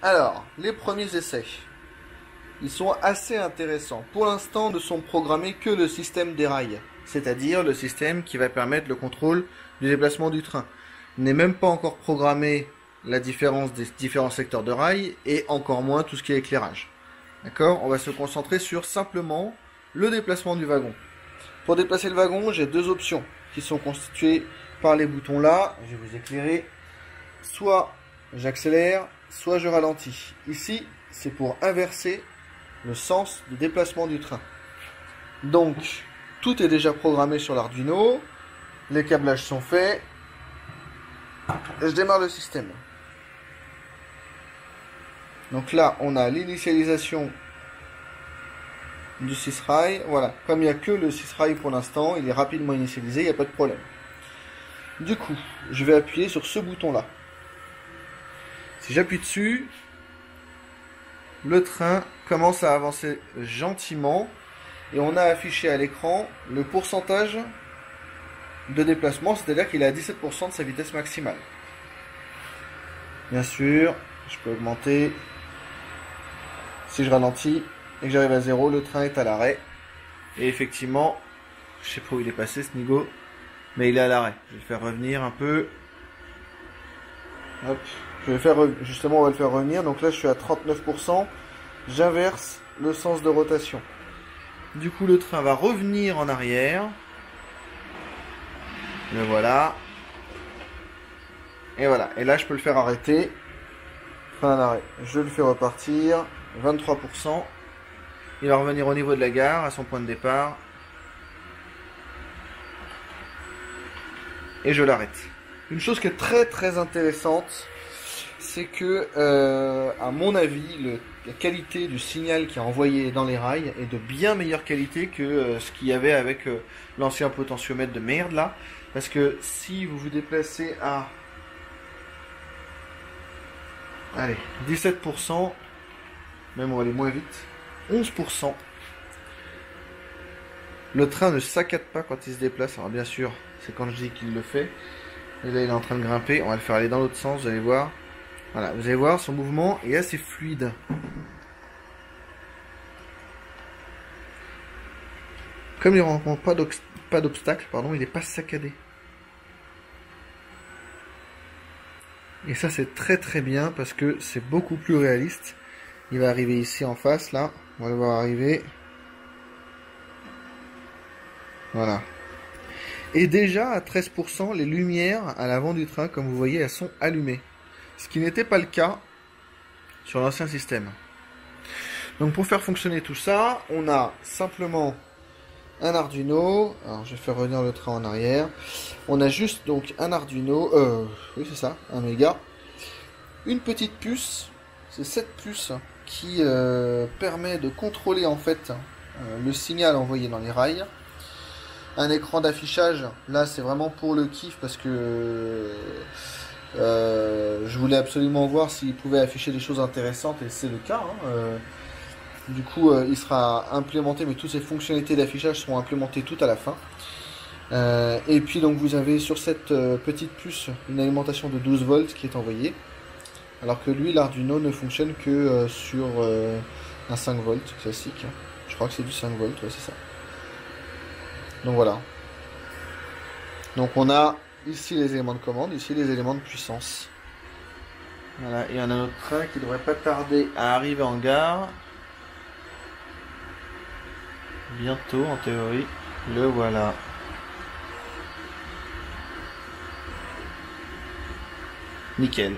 Alors, les premiers essais, ils sont assez intéressants. Pour l'instant, ne sont programmés que le système des rails, c'est-à-dire le système qui va permettre le contrôle du déplacement du train. Il n'est même pas encore programmé la différence des différents secteurs de rails et encore moins tout ce qui est éclairage. D'accord? On va se concentrer sur simplement le déplacement du wagon. Pour déplacer le wagon, j'ai deux options qui sont constituées par les boutons là. Je vais vous éclairer. Soit j'accélère, soit je ralentis. Ici, c'est pour inverser le sens de déplacement du train. Donc, tout est déjà programmé sur l'Arduino. Les câblages sont faits. Et je démarre le système. Donc là, on a l'initialisation du 6 rail. Voilà, comme il n'y a que le 6 rail pour l'instant, il est rapidement initialisé, il n'y a pas de problème. Du coup, je vais appuyer sur ce bouton-là. Si j'appuie dessus, le train commence à avancer gentiment et on a affiché à l'écran le pourcentage de déplacement, c'est-à-dire qu'il est à 17% de sa vitesse maximale. Bien sûr, je peux augmenter. Si je ralentis et que j'arrive à 0, le train est à l'arrêt. Et effectivement, je sais pas où il est passé ce Nigo, mais il est à l'arrêt. Je vais le faire revenir un peu. Hop. Je vais faire, justement, on va le faire revenir. Donc là, je suis à 39%. J'inverse le sens de rotation. Du coup, le train va revenir en arrière. Le voilà. Et voilà. Et là, je peux le faire arrêter. Fin d'arrêt. Je le fais repartir. 23%. Il va revenir au niveau de la gare, à son point de départ. Et je l'arrête. Une chose qui est très très intéressante, c'est que, à mon avis, la qualité du signal qui est envoyé dans les rails est de bien meilleure qualité que ce qu'il y avait avec l'ancien potentiomètre de merde là. Parce que si vous vous déplacez à... Allez, 17%, même on va aller moins vite, 11%. Le train ne saccade pas quand il se déplace. Alors bien sûr, c'est quand je dis qu'il le fait. Et là, il est en train de grimper. On va le faire aller dans l'autre sens, vous allez voir. Voilà, vous allez voir, son mouvement est assez fluide. Comme il ne rencontre pas d'obstacle, pardon, il n'est pas saccadé. Et ça, c'est très très bien parce que c'est beaucoup plus réaliste. Il va arriver ici en face, là. On va le voir arriver. Voilà. Et déjà, à 13%, les lumières à l'avant du train, comme vous voyez, elles sont allumées. Ce qui n'était pas le cas sur l'ancien système. Donc pour faire fonctionner tout ça, on a simplement un Arduino. Alors je vais faire revenir le train en arrière. On a juste donc un Arduino, oui c'est ça, un méga. Une petite puce, c'est cette puce qui permet de contrôler en fait le signal envoyé dans les rails. Un écran d'affichage, là c'est vraiment pour le kiff parce que je voulais absolument voir s'il pouvait afficher des choses intéressantes et c'est le cas. Du coup, il sera implémenté, mais toutes ces fonctionnalités d'affichage seront implémentées tout à la fin. Et puis donc vous avez sur cette petite puce une alimentation de 12 volts qui est envoyée. Alors que lui, l'Arduino ne fonctionne que sur un 5 volts classique. Je crois que c'est du 5 volts, ouais, c'est ça. Donc voilà. Donc on a ici les éléments de commande, ici les éléments de puissance. Voilà, et on a notre train qui devrait pas tarder à arriver en gare. Bientôt en théorie. Le voilà. Nickel.